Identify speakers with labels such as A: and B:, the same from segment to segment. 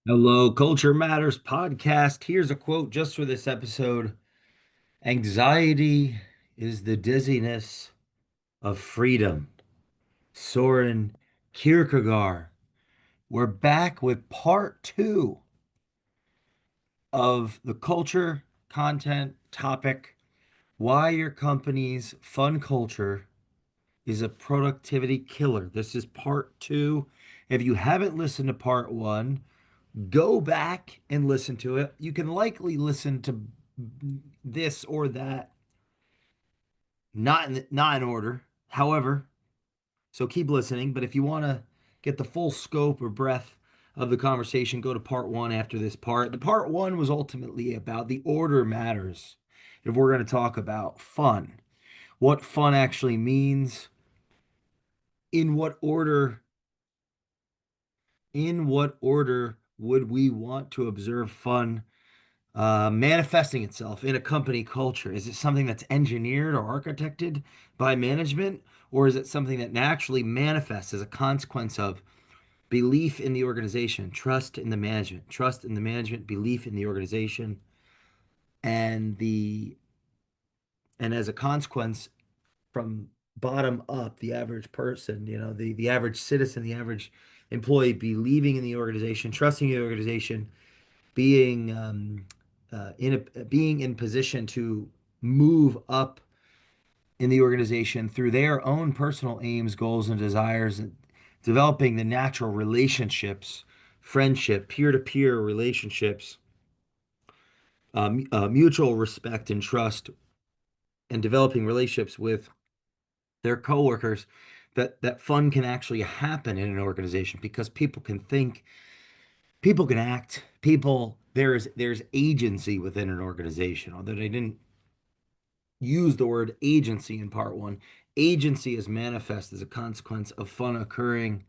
A: Hello, Culture Matters podcast. Here's a quote just for this episode. Anxiety is the dizziness of freedom. Soren Kierkegaard. We're back with part two of the culture content topic, why your company's fun culture is a productivity killer. This is part two. If you haven't listened to part one, go back and listen to it. You can likely listen to this or that, not in order. However, so keep listening. But if you want to get the full scope or breadth of the conversation, go to part one after this part. The part one was ultimately about the order matters. If we're going to talk about fun, what fun actually means, in what order, in what order would we want to observe fun manifesting itself in a company culture? Is it something that's engineered or architected by management, or is it something that naturally manifests as a consequence of belief in the organization, trust in the management, belief in the organization, and the and as a consequence from bottom up, the average person, the average citizen, the average employee believing in the organization, trusting the organization, being being in position to move up in the organization through their own personal aims, goals, and desires, and developing the natural relationships, friendship, peer-to-peer relationships, mutual respect and trust, and developing relationships with their coworkers. That fun can actually happen in an organization because people can think, people can act, people there's agency within an organization. Although they didn't use the word agency in part one, agency is manifest as a consequence of fun occurring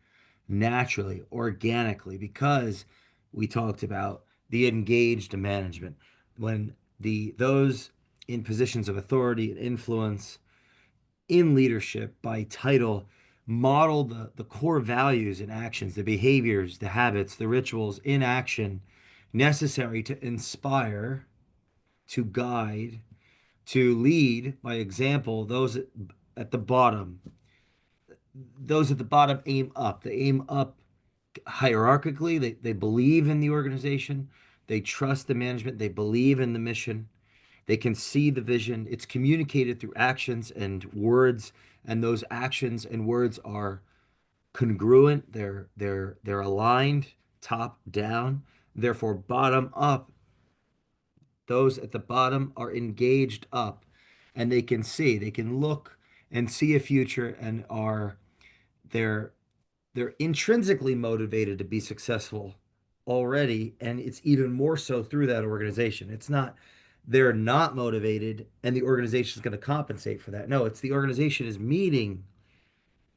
A: naturally, organically, because we talked about the engaged management. When those in positions of authority and influence in leadership by title model the core values and actions, the behaviors, the habits, the rituals in action necessary to inspire, to guide, to lead by example, at the bottom. Those at the bottom aim up. They aim up hierarchically. They believe in the organization. They trust the management. They believe in the mission. They can see the vision. It's communicated through actions and words, and those actions and words are congruent. They're aligned, top down. Therefore, bottom up. Those at the bottom are engaged up, and they can look and see a future, and they're they're intrinsically motivated to be successful already, and it's even more so through that organization. It's not they're not motivated and the organization is going to compensate for that. No, it's the organization is meeting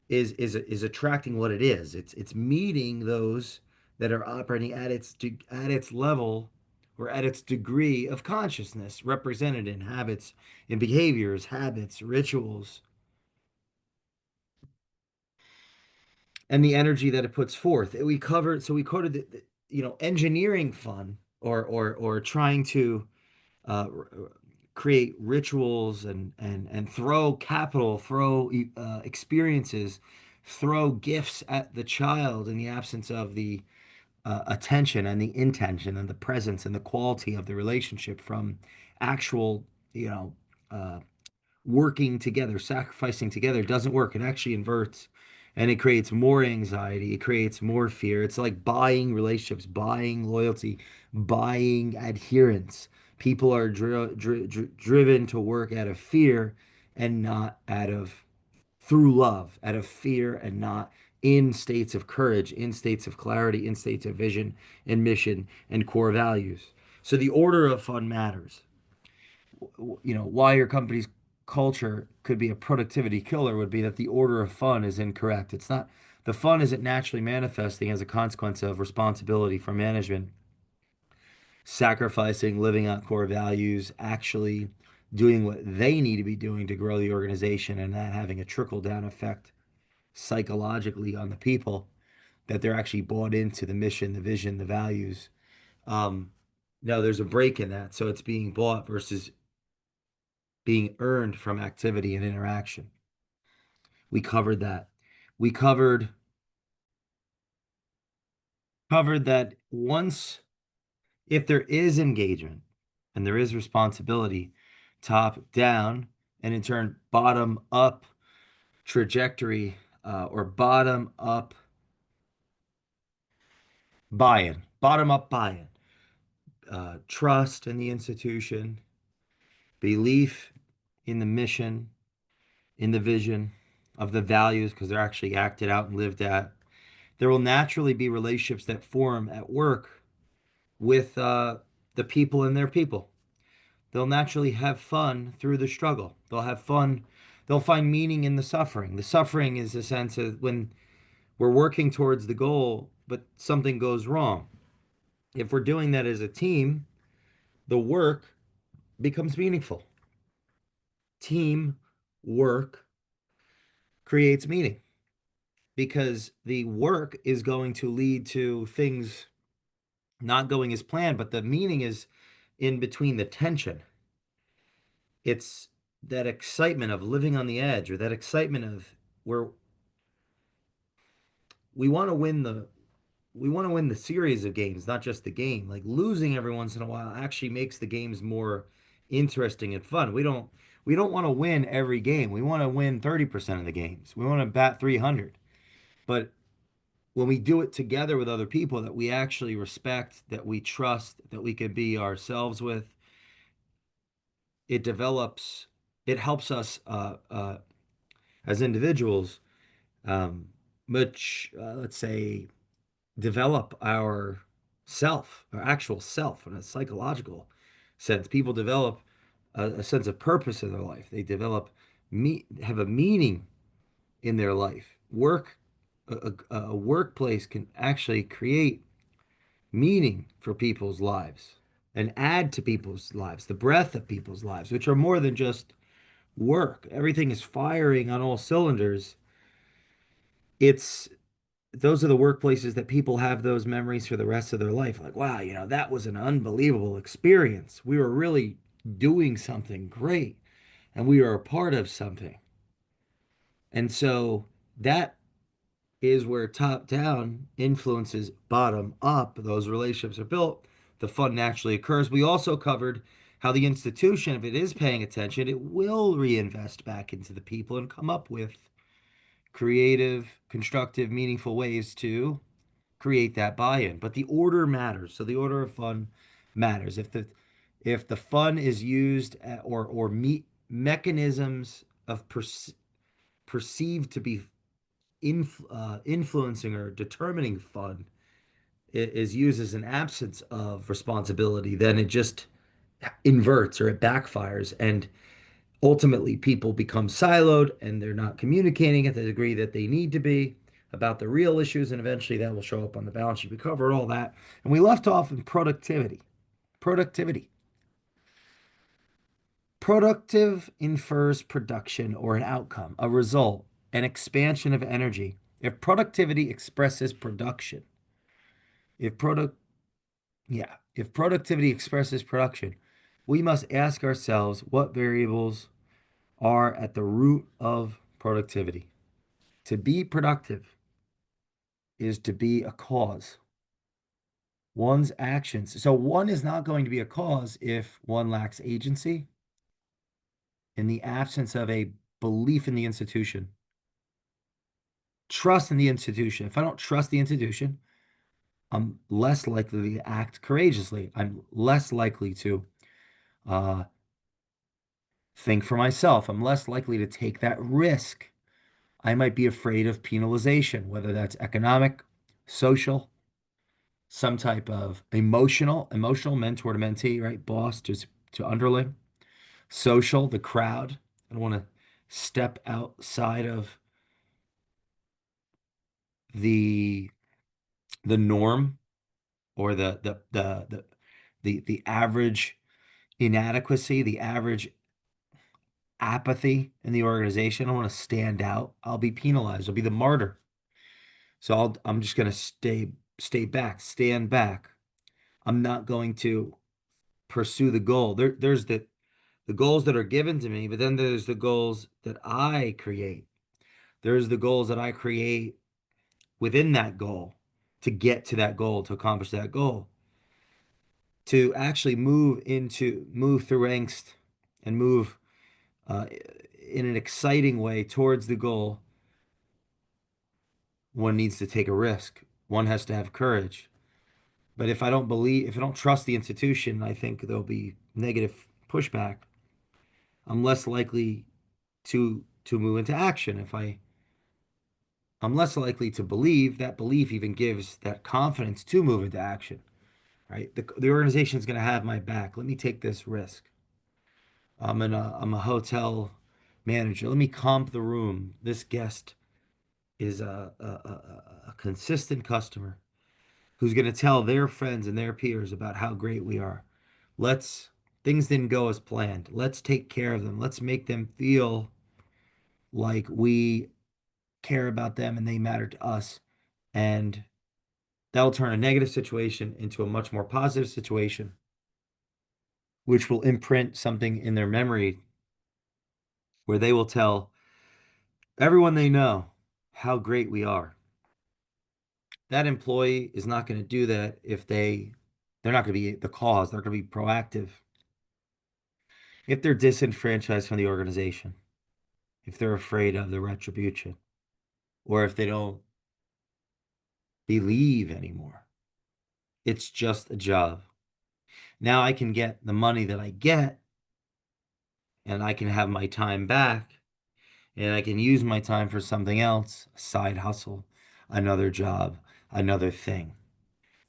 A: is attracting what it is. It's meeting those that are operating at its level or at its degree of consciousness represented in habits, in behaviors, habits, rituals, and the energy that it puts forth. We quoted engineering fun or trying to uh, create rituals and throw capital, throw experiences, throw gifts at the child in the absence of the attention and the intention and the presence and the quality of the relationship from actual, you know, uh, working together, sacrificing together doesn't work. It actually inverts and it creates more anxiety. It creates more fear. It's like buying relationships, buying loyalty, buying adherence. People are driven to work out of fear and not out of through love, out of fear and not in states of courage, in states of clarity, in states of vision and mission and core values. So the order of fun matters. Why your company's culture could be a productivity killer would be that the order of fun is incorrect. It's not, the fun isn't naturally manifesting as a consequence of responsibility for management, sacrificing, living out core values, actually doing what they need to be doing to grow the organization and that having a trickle down effect psychologically on the people. that they're actually bought into the mission, the vision, the values. Um, no, there's a break in that. So it's being bought versus being earned from activity and interaction. We covered that. We covered that once, if there is engagement and there is responsibility, top down, and in turn bottom up trajectory, or bottom up buy-in, bottom up buy-in, trust in the institution, belief in the mission, in the vision of the values, because they're actually acted out and lived at. There will naturally be relationships that form at work with the people and their people. They'll naturally have fun through the struggle. They'll have fun. They'll find meaning in the suffering. The suffering is a sense of when we're working towards the goal, but something goes wrong. If we're doing that as a team, the work becomes meaningful. Team work creates meaning because the work is going to lead to things not going as planned, but the meaning is in between the tension. It's that excitement of living on the edge, or that excitement of where we want to win the we want to win the series of games, not just the game. Like losing every once in a while actually makes the games more interesting and fun. We don't want to win every game. We want to win 30% of the games. We want to bat 300. But when we do it together with other people that we actually respect, that we trust, that we can be ourselves with, it develops, it helps us as individuals, um, much, let's say, develop our self, our actual self, in a psychological sense. People develop a sense of purpose in their life. They develop have a meaning in their life. A workplace can actually create meaning for people's lives and add to people's lives, the breadth of people's lives, which are more than just work. Everything is firing on all cylinders. It's those are the workplaces that people have those memories for the rest of their life. Like, wow, that was an unbelievable experience. We were really doing something great and we were a part of something. And so that is where top down influences bottom up. Those relationships are built. The fun naturally occurs. We also covered how the institution, if it is paying attention, it will reinvest back into the people and come up with creative, constructive, meaningful ways to create that buy-in. But the order matters. So the order of fun matters. If the fun is used or mechanisms of perceived to be influencing or determining fun is used as an absence of responsibility, then it just inverts or it backfires. And ultimately, people become siloed and they're not communicating at the degree that they need to be about the real issues. And eventually that will show up on the balance sheet. We covered all that. And we left off in productivity. Productivity. Productive infers production or an outcome, a result, an expansion of energy. If productivity expresses production, if product, yeah, if productivity expresses production, we must ask ourselves what variables are at the root of productivity. To be productive is to be a cause. One's actions. So one is not going to be a cause if one lacks agency in the absence of a belief in the institution. Trust in the institution. If I don't trust the institution, I'm less likely to act courageously. I'm less likely to uh, think for myself. I'm less likely to take that risk. I might be afraid of penalization, whether that's economic, social, some type of emotional mentor to mentee, right? Boss to underling, social, the crowd. I don't want to step outside of the the norm or the average inadequacy, the average apathy in the organization. I don't want to stand out. I'll be penalized. I'll be the martyr. So I'm just going to stay back, stand back. I'm not going to pursue the goal. There's the goals that are given to me, but then there's the goals that I create. There's the goals that I create within that goal to get to that goal, to accomplish that goal, to actually move through angst and move uh, in an exciting way towards the goal. One needs to take a risk. One has to have courage. But if I don't trust the institution, I think there'll be negative pushback. I'm less likely to move into action. I'm less likely to believe. That belief even gives that confidence to move into action, right? The organization is going to have my back. Let me take this risk. I'm a hotel manager. Let me comp the room. This guest is a consistent customer who's going to tell their friends and their peers about how great we are. Let's Things didn't go as planned. Let's take care of them. Let's make them feel like we care about them and they matter to us. And that'll turn a negative situation into a much more positive situation, which will imprint something in their memory where they will tell everyone they know how great we are. That employee is not going to do that if they're not going to be the cause. They're going to be proactive. If they're disenfranchised from the organization, if they're afraid of the retribution, or if they don't believe anymore, it's just a job. Now I can get the money that I get and I can have my time back and I can use my time for something else, a side hustle, another job, another thing.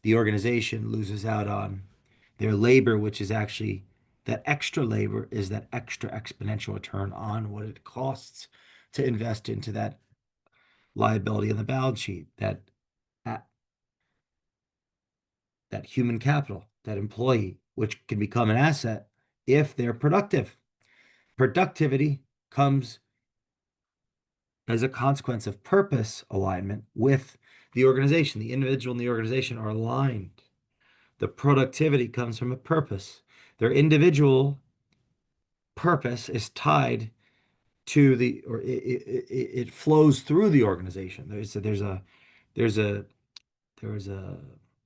A: The organization loses out on their labor, which is actually that extra labor is that extra exponential return on what it costs to invest into that liability on the balance sheet, that that human capital, that employee, which can become an asset if they're productive. Productivity comes as a consequence of purpose alignment with the organization. The individual and the organization are aligned. The productivity comes from a purpose. Their individual purpose is tied to it flows through the organization. There's a there's a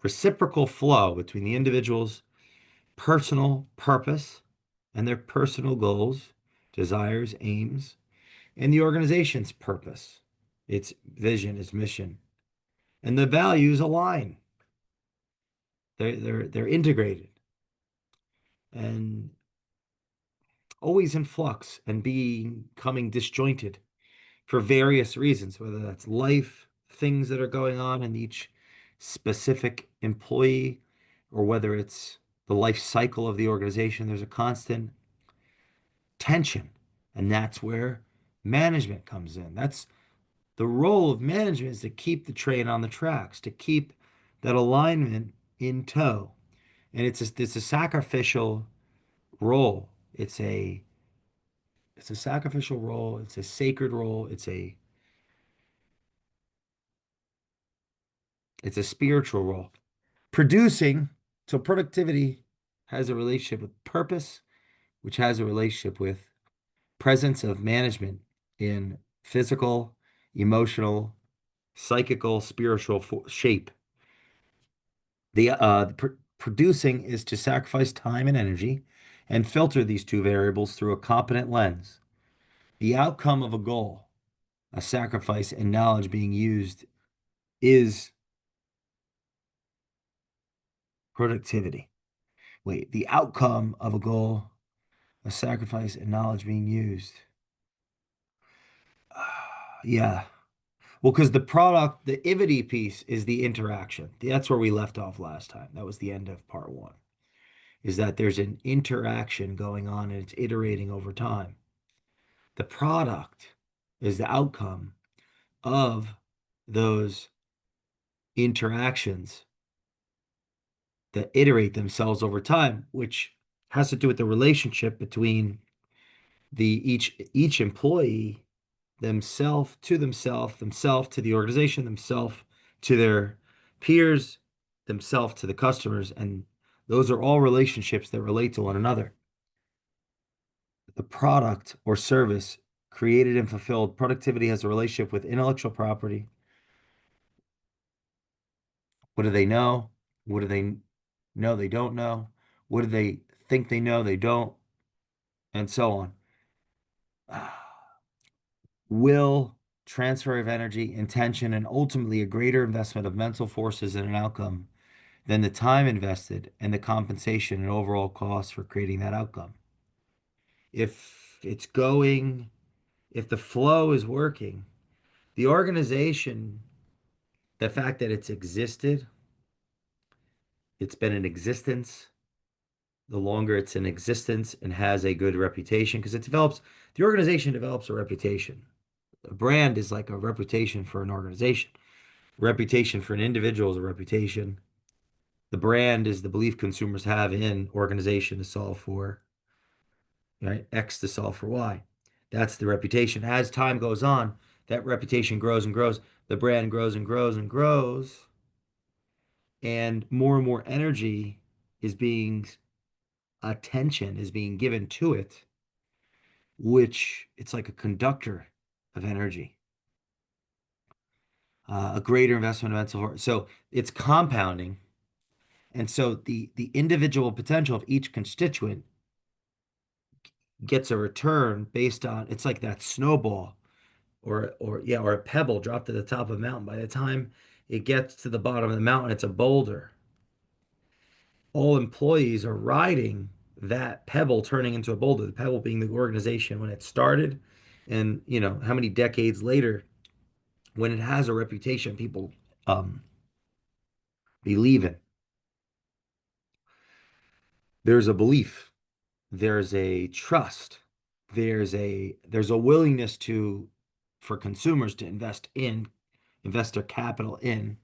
A: reciprocal flow between the individual's personal purpose and their personal goals, desires, aims, and the organization's purpose, its vision, its mission, and the values align. They're integrated and always in flux and becoming disjointed for various reasons, whether that's life, things that are going on in each specific employee, or whether it's the life cycle of the organization. There's a constant tension, and that's where management comes in. That's the role of management, is to keep the train on the tracks, to keep that alignment in tow. And it's a sacrificial role. It's a sacrificial role. It's a sacred role. It's a spiritual role. Producing, so productivity has a relationship with purpose, which has a relationship with presence of management in physical, emotional, psychical, spiritual shape. Producing is to sacrifice time and energy and filter these two variables through a competent lens. The outcome of a goal, a sacrifice, and knowledge being used is productivity. Wait, the outcome of a goal, a sacrifice, and knowledge being used. Yeah. Well, because the product, the ivity piece is the interaction. That's where we left off last time. That was the end of part one, is that there's an interaction going on and it's iterating over time. The product is the outcome of those interactions that iterate themselves over time, which has to do with the relationship between each employee themselves to the organization, themselves to their peers, themselves to the customers, and those are all relationships that relate to one another. The product or service created and fulfilled, productivity has a relationship with intellectual property. What do they know? What do they know they don't know? What do they think they know they don't? And so on. Will, transfer of energy, intention, and ultimately a greater investment of mental forces in an outcome than the time invested and the compensation and overall cost for creating that outcome. If it's going, if the flow is working, the organization, the fact that it's existed, it's been in existence, the longer it's in existence and has a good reputation, because the organization develops a reputation. A brand is like a reputation for an organization. Reputation for an individual is a reputation. The brand is the belief consumers have in organization to solve for, right? X to solve for Y. That's the reputation. As time goes on, that reputation grows and grows. The brand grows and grows and grows. And more energy is being, attention is being given to it, which it's like a conductor of energy. A greater investment of mental health. So it's compounding. And so the individual potential of each constituent gets a return based on, it's like that snowball or a pebble dropped to the top of a mountain. By the time it gets to the bottom of the mountain, it's a boulder. All employees are riding that pebble turning into a boulder, the pebble being the organization when it started, and how many decades later, when it has a reputation, people believe in. There's a belief, there's a trust, there's a willingness to for consumers to invest their capital in,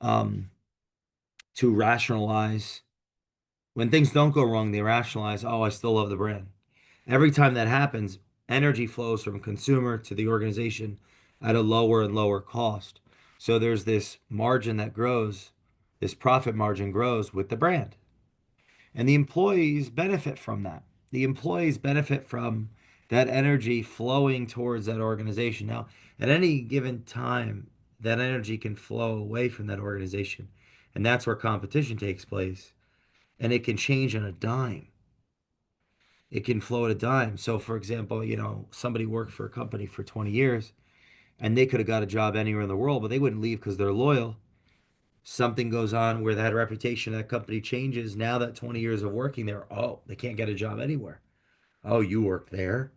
A: um, to rationalize. When things don't go wrong, they rationalize, oh, I still love the brand. Every time that happens, energy flows from consumer to the organization at a lower and lower cost. So there's this margin that grows, this profit margin grows with the brand. And the employees benefit from that. The employees benefit from that energy flowing towards that organization. Now, at any given time, that energy can flow away from that organization. And that's where competition takes place. And it can change on a dime. It can flow at a dime. So, for example, somebody worked for a company for 20 years and they could have got a job anywhere in the world, but they wouldn't leave because they're loyal. Something goes on where that reputation of that company changes. Now that 20 years of working there, oh, they can't get a job anywhere. Oh, you work there.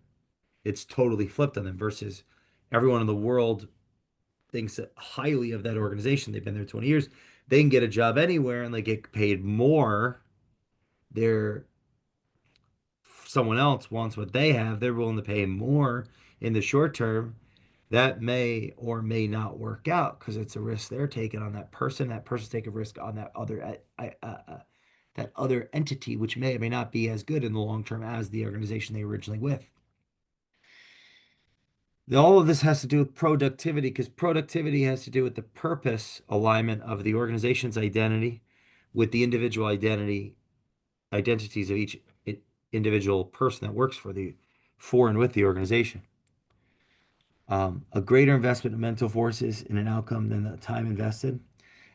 A: It's totally flipped on them versus everyone in the world thinks highly of that organization. They've been there 20 years. They can get a job anywhere and they get paid more. They're Someone else wants what they have, they're willing to pay more in the short term. That may or may not work out because it's a risk they're taking on that person. That person's taking a risk on that other entity, which may or may not be as good in the long term as the organization they were originally with. All of this has to do with productivity because productivity has to do with the purpose alignment of the organization's identity with the individual identities of each individual person that works for and with the organization. A greater investment in mental forces in an outcome than the time invested,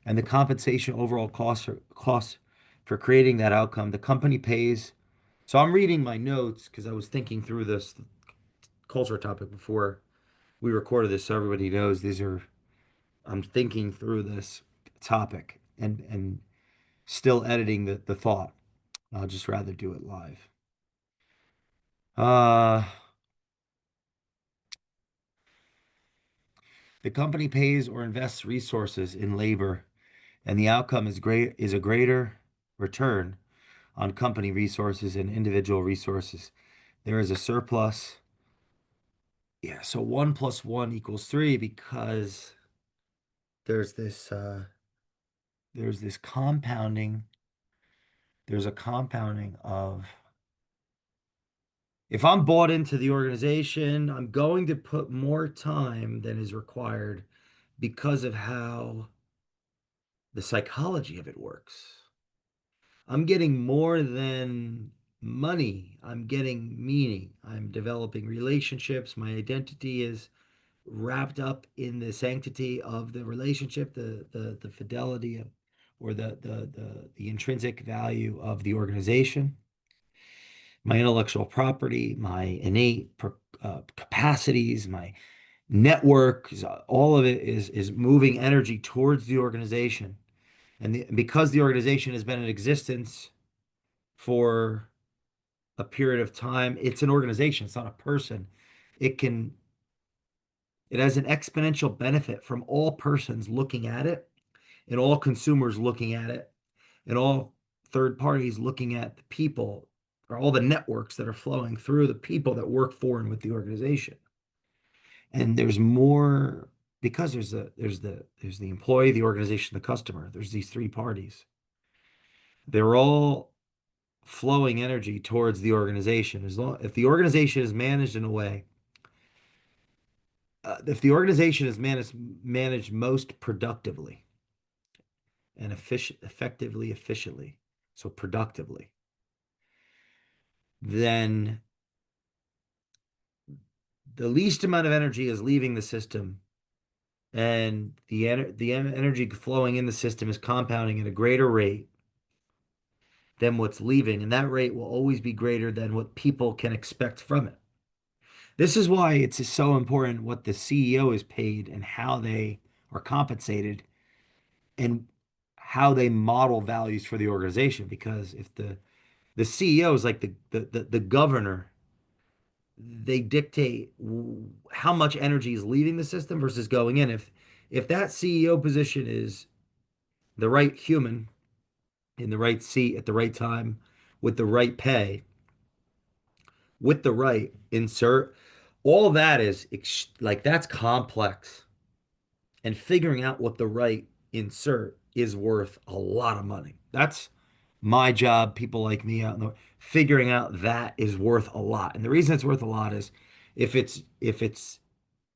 A: and the compensation overall cost for creating that outcome. The company pays. So I'm reading my notes because I was thinking through this culture topic before we recorded this, so everybody knows these are. I'm thinking through this topic and still editing the thought. I'll just rather do it live. Uh, the company pays or invests resources in labor, and the outcome is a greater return on company resources and individual resources. There is a surplus. Yeah, so 1 + 1 = 3 because there's this uh, there's this compounding. There's a compounding of if I'm bought into the organization, I'm going to put more time than is required because of how the psychology of it works. I'm getting more than money. I'm getting meaning. I'm developing relationships. My identity is wrapped up in the sanctity of the relationship, the fidelity of, or the intrinsic value of the organization, my intellectual property, my innate capacities, my network, all of it is moving energy towards the organization. And because the organization has been in existence for a period of time, it's an organization, it's not a person. It can it has an exponential benefit from all persons looking at it and all consumers looking at it and all third parties looking at the people or all the networks that are flowing through the people that work for and with the organization. And there's more because there's the employee, the organization, the customer. There's these three parties. They're all flowing energy towards the organization. As long if the organization is managed in a way, if the organization is managed most productively and effectively, efficiently, so productively, then the least amount of energy is leaving the system, and energy flowing in the system is compounding at a greater rate than what's leaving, and that rate will always be greater than what people can expect from it. This is why it's so important what the CEO is paid and how they are compensated and how they model values for the organization. Because if the CEO is like the governor, they dictate how much energy is leaving the system versus going in. If that CEO position is the right human in the right seat at the right time with the right pay, with the right insert, all that is like that's complex. And figuring out what the right insert is worth a lot of money. That's my job. People like me out in the figuring out that is worth a lot. And the reason it's worth a lot is if it's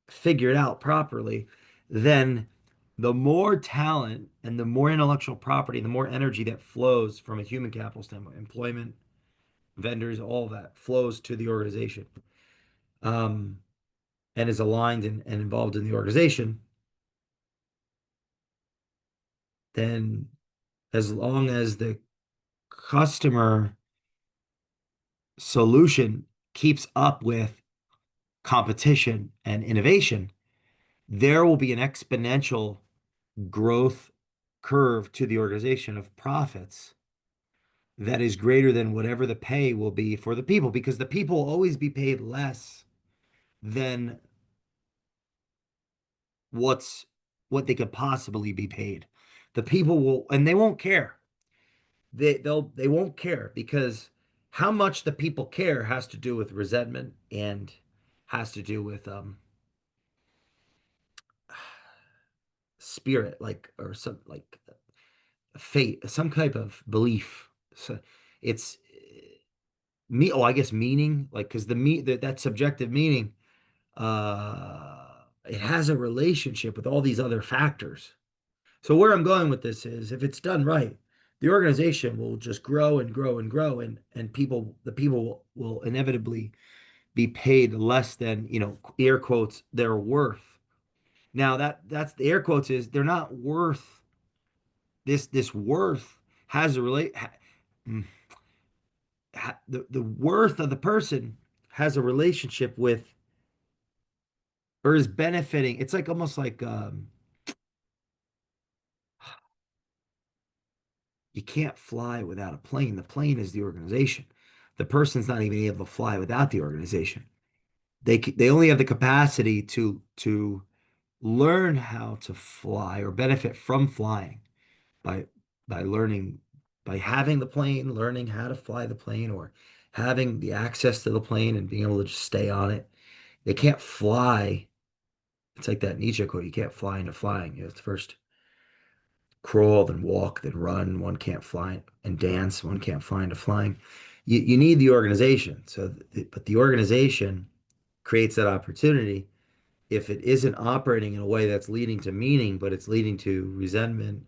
A: figured out properly, then the more talent and the more intellectual property, the more energy that flows from a human capital standpoint, employment, vendors, all that flows to the organization, um, and is aligned and involved in the organization, then as long as the customer solution keeps up with competition and innovation, there will be an exponential growth curve to the organization of profits that is greater than whatever the pay will be for the people, because the people will always be paid less than what's what they could possibly be paid. The people will, and they won't care. They won't care because how much the people care has to do with resentment and has to do with spirit, like, or some like fate, some type of belief. So it's me, oh, I guess meaning, like, because that subjective meaning, it has a relationship with all these other factors. So where I'm going with this is if it's done right, the organization will just grow and grow and grow, and the people will inevitably be paid less than, air quotes, their worth. Now that's the air quotes is they're not worth this worth has a relate ha, mm, the worth of the person has a relationship with or is benefiting. It's like almost like you can't fly without a plane. The plane is the organization. The person's not even able to fly without the organization. They only have the capacity to learn how to fly or benefit from flying by by learning by having the plane, learning how to fly the plane, or having the access to the plane and being able to just stay on it. They can't fly. It's like that Nietzsche quote, you can't fly into flying. It's first crawl, then walk, then run. One can't fly and dance. One can't fly into flying. You need the organization. But the organization creates that opportunity if it isn't operating in a way that's leading to meaning, but it's leading to resentment,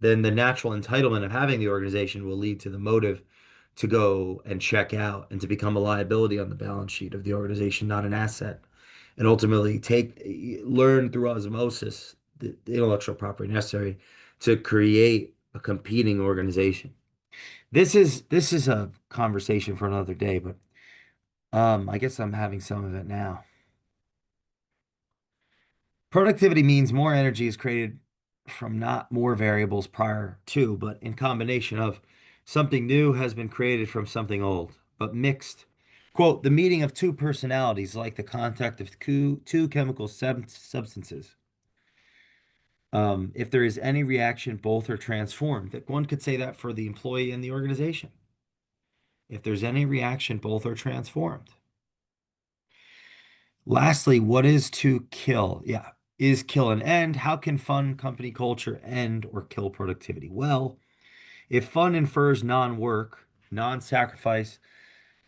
A: then the natural entitlement of having the organization will lead to the motive to go and check out and to become a liability on the balance sheet of the organization, not an asset. And ultimately learn through osmosis the intellectual property necessary to create a competing organization. This is a conversation for another day, but I guess I'm having some of it now. Productivity means more energy is created from not more variables prior to, but in combination of something new has been created from something old, but mixed. Quote, the meeting of two personalities like the contact of two chemical substances. If there is any reaction, both are transformed. That one could say that for the employee and the organization. If there's any reaction, both are transformed. Lastly, what is to kill? Yeah. Is kill an end? How can fun company culture end or kill productivity? Well, if fun infers non-work, non-sacrifice,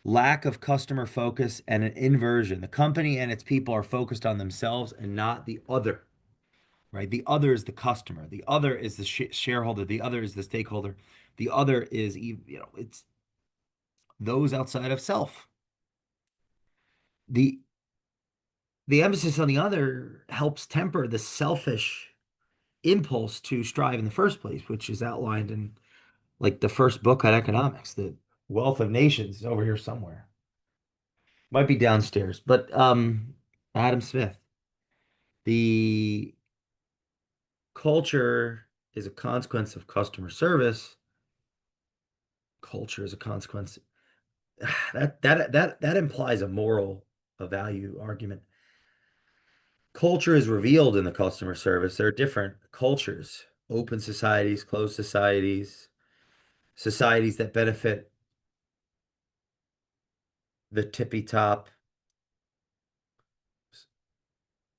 A: lack of customer focus, and an inversion, the company and its people are focused on themselves and not the other, right? The other is the customer. The other is the shareholder. The other is the stakeholder. The other is, it's those outside of self. The the emphasis on the other helps temper the selfish impulse to strive in the first place, which is outlined in like the first book on economics, the Wealth of Nations is over here somewhere. Might be downstairs, but Adam Smith. The culture is a consequence of customer service. Culture is a consequence. That implies a moral, a value argument. Culture is revealed in the customer service. There are different cultures, open societies, closed societies, societies that benefit the tippy top.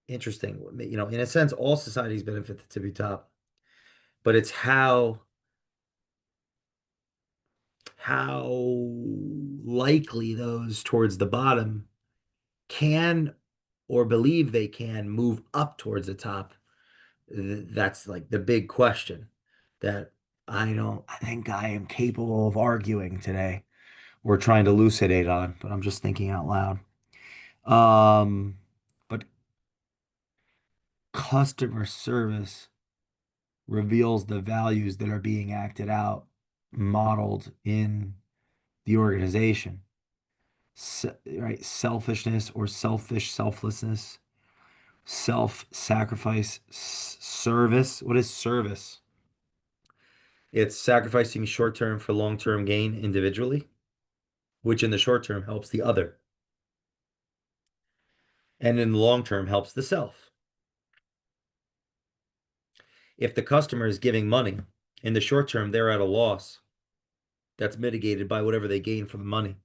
A: Interesting. In a sense, all societies benefit the tippy top, but it's how likely those towards the bottom can or believe they can move up towards the top. That's like the big question that I think I am capable of arguing today or trying to elucidate on, but I'm just thinking out loud. But customer service reveals the values that are being acted out, modeled in the organization. Right? Selfishness or selflessness, self-sacrifice, service. What is service? It's sacrificing short term for long term gain individually, which in the short term helps the other, and in the long term helps the self. If the customer is giving money, in the short term, they're at a loss that's mitigated by whatever they gain from the money,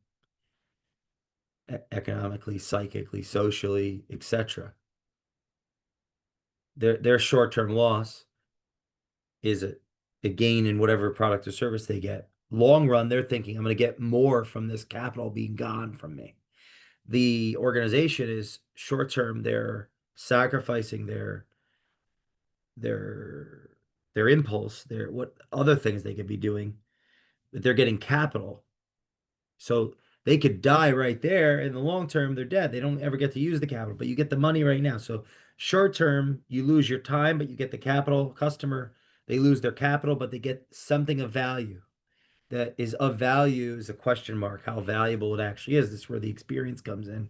A: economically, psychically, socially, etc. Their short-term loss is a gain in whatever product or service they get. Long run, they're thinking, I'm going to get more from this capital being gone from me. The organization is short term, they're sacrificing their their impulse, their what other things they could be doing, but they're getting capital. So they could die right there. In the long term, they're dead. They don't ever get to use the capital, but you get the money right now. So short term, you lose your time, but you get the capital. Customer, they lose their capital, but they get something of value. That is of value is a question mark, how valuable it actually is. This is where the experience comes in.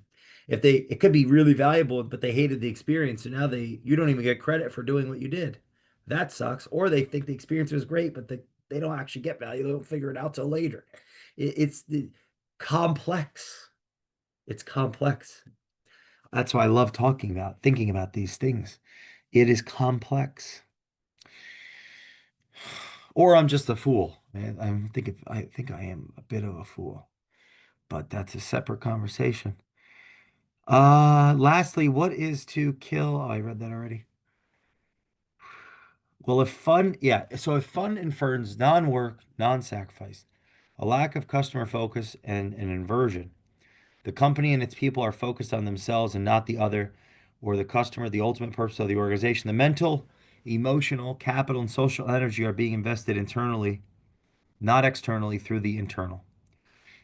A: It could be really valuable, but they hated the experience. So now you don't even get credit for doing what you did. That sucks. Or they think the experience was great, but they don't actually get value. They don't figure it out till later. It's the complex. It's complex. That's why I love thinking about these things. It is complex. Or I'm just a fool. I think I am a bit of a fool, but that's a separate conversation. Lastly, what is to kill? Oh, I read that already. Well, if fun, yeah. So if fun infers non-work, non-sacrifice, A lack of customer focus and an inversion. The company and its people are focused on themselves and not the other or the customer, the ultimate purpose of the organization. The mental, emotional, capital, and social energy are being invested internally, not externally through the internal.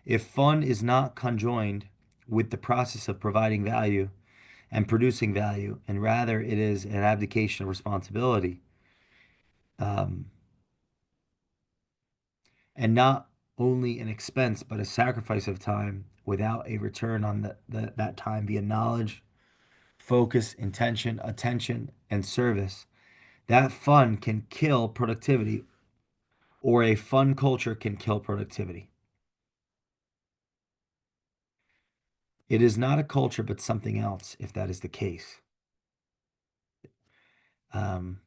A: If fun is not conjoined with the process of providing value and producing value, and rather it is an abdication of responsibility, um, and not only an expense, but a sacrifice of time without a return on that time via knowledge, focus, intention, attention, and service. That fun can kill productivity, or a fun culture can kill productivity. It is not a culture, but something else, if that is the case. Um,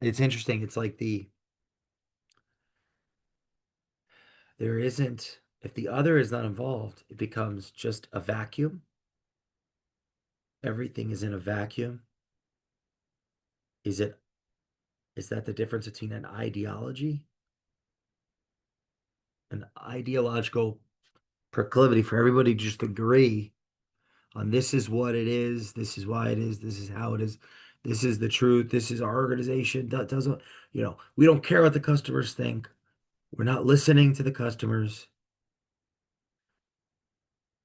A: it's interesting. It's like there isn't, if the other is not involved, it becomes just a vacuum. Everything is in a vacuum. Is it, is that the difference between an ideology, an ideological proclivity for everybody to just agree on this is what it is, this is why it is, this is how it is, this is the truth, this is our organization. That doesn't, we don't care what the customers think. We're not listening to the customers.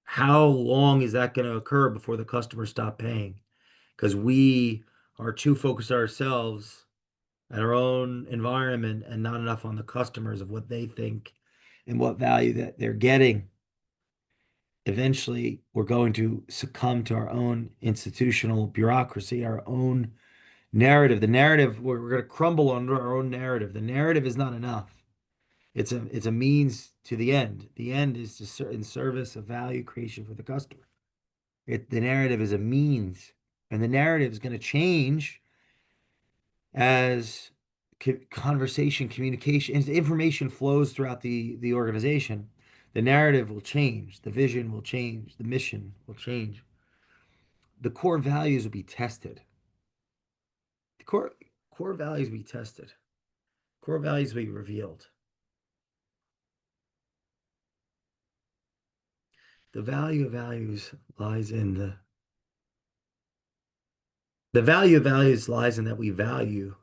A: How long is that going to occur before the customers stop paying? Because we are too focused on ourselves and our own environment and not enough on the customers of what they think and what value that they're getting. Eventually, we're going to succumb to our own institutional bureaucracy, our own narrative. The narrative, we're going to crumble under our own narrative. The narrative is not enough. It's a means to the end. The end is in service of value creation for the customer. The narrative is a means, and the narrative is going to change as conversation, communication, as information flows throughout the organization. The narrative will change, the vision will change, the mission will change. The core values will be tested. The core values will be tested. Core values will be revealed. The value of values lies in the value of values lies in that we value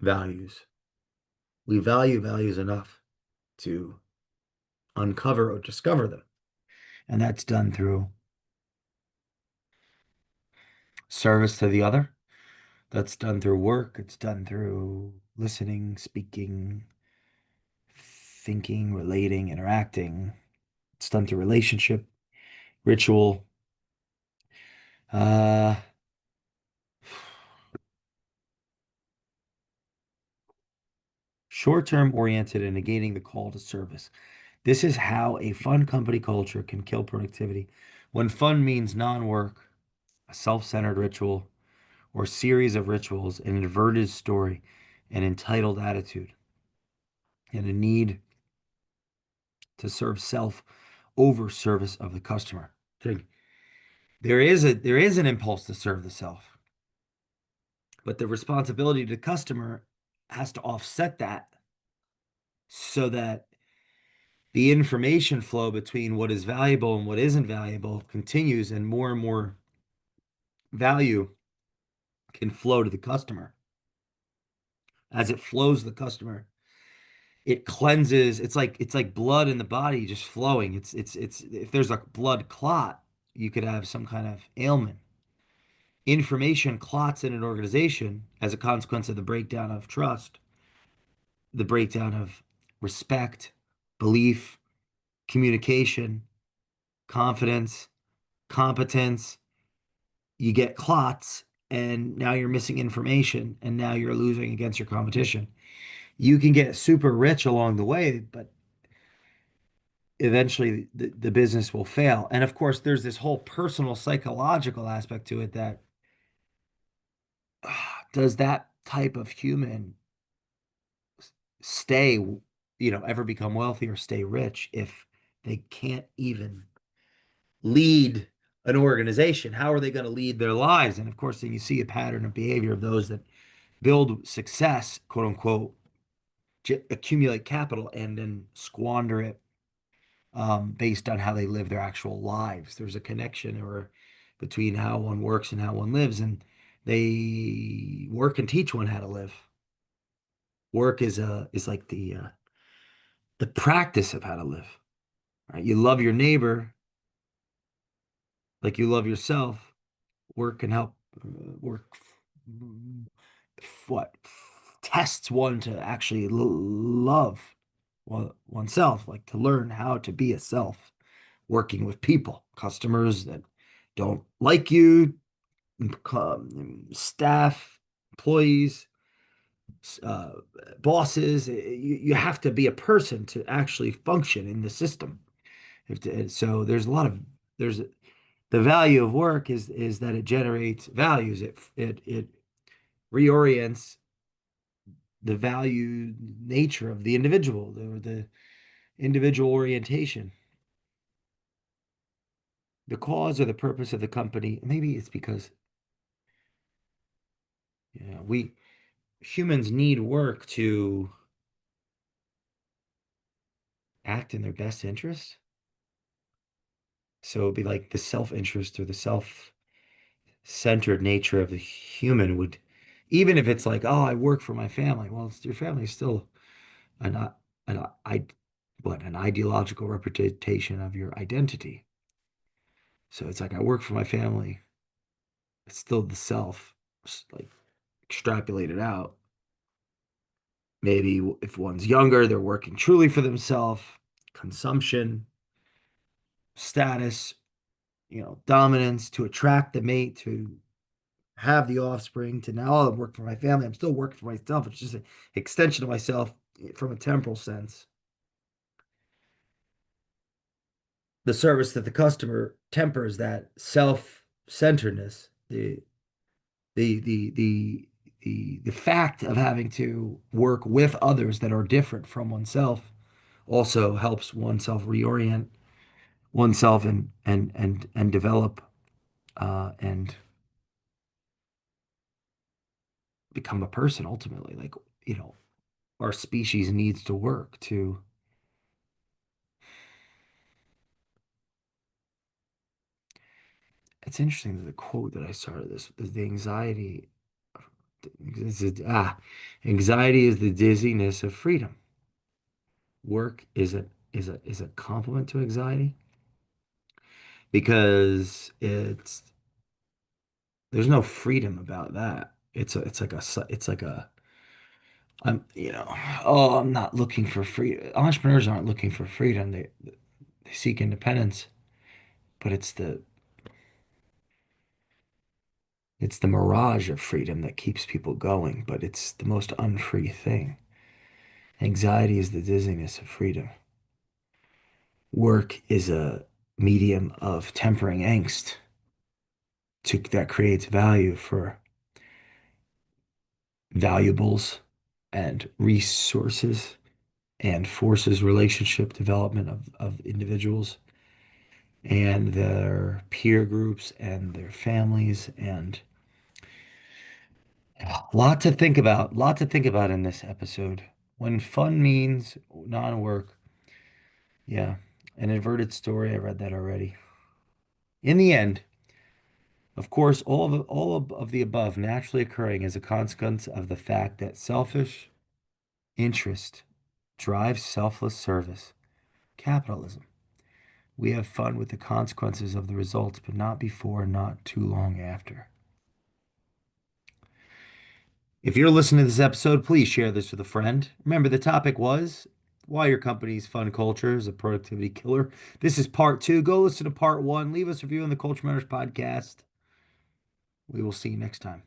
A: values. We value values enough to uncover or discover them. And that's done through service to the other. That's done through work. It's done through listening, speaking, thinking, relating, interacting. It's done through relationship, ritual. Uh, Short-term oriented and negating the call to service. This is how a fun company culture can kill productivity. When fun means non-work, a self-centered ritual, or series of rituals, an inverted story, an entitled attitude, and a need to serve self over service of the customer. There is an impulse to serve the self, but the responsibility to the customer has to offset that so that the information flow between what is valuable and what isn't valuable continues, and more value can flow to the customer. As it flows to the customer, it cleanses. It's like blood in the body just flowing. It's if there's a blood clot, you could have some kind of ailment. Information clots in an organization as a consequence of the breakdown of trust, the breakdown of respect, belief, communication, confidence, competence. You get clots, and now you're missing information, and now you're losing against your competition. You can get super rich along the way, but eventually the business will fail. And of course, there's this whole personal psychological aspect to it that does that type of human stay, ever become wealthy or stay rich if they can't even lead an organization? How are they going to lead their lives? And of course, then you see a pattern of behavior of those that build success, quote unquote, accumulate capital and then squander it based on how they live their actual lives. There's a connection or between how one works and how one lives, and they work and teach one how to live. Work is like the practice of how to live. Right? You love your neighbor like you love yourself. Work can help. Work what tests one to actually love oneself, like to learn how to be a self, working with people, customers that don't like you, staff, employees, uh, bosses. You have to be a person to actually function in the system. So there's a lot of there's the value of work is that it generates values. It reorients the value nature of the individual, the individual orientation, the cause or the purpose of the company. Maybe it's because we humans need work to act in their best interest. So it'd be like the self-interest or the self-centered nature of the human would, even if it's like, oh, I work for my family. Well, your family is still an an I what an ideological representation of your identity. So it's like I work for my family. It's still the self, like extrapolated out. Maybe if one's younger, they're working truly for themselves, consumption, status, dominance to attract the mate, to have the offspring, to now oh, I work for my family. I'm still working for myself. It's just an extension of myself from a temporal sense. The service that the customer tempers that self-centeredness, the fact of having to work with others that are different from oneself also helps oneself reorient oneself and develop and become a person ultimately. Like, our species needs to work to. It's interesting that the quote that I started this is the anxiety. Anxiety is the dizziness of freedom. Work is a complement to anxiety because there's no freedom about that. It's like a oh, I'm not looking for free. Entrepreneurs aren't looking for freedom. They seek independence, but it's the mirage of freedom that keeps people going, but it's the most unfree thing. Anxiety is the dizziness of freedom. Work is a medium of tempering angst that creates value for valuables and resources and forces relationship development of individuals and their peer groups and their families and a lot to think about in this episode. When fun means non-work, yeah, an inverted story. I read that already. In the end, of course, all of the above naturally occurring as a consequence of the fact that selfish interest drives selfless service, capitalism. We have fun with the consequences of the results, but not before and not too long after. If you're listening to this episode, please share this with a friend. Remember, the topic was why your company's fun culture is a productivity killer. This is part two. Go listen to part one. Leave us a review on the Culture Matters podcast. We will see you next time.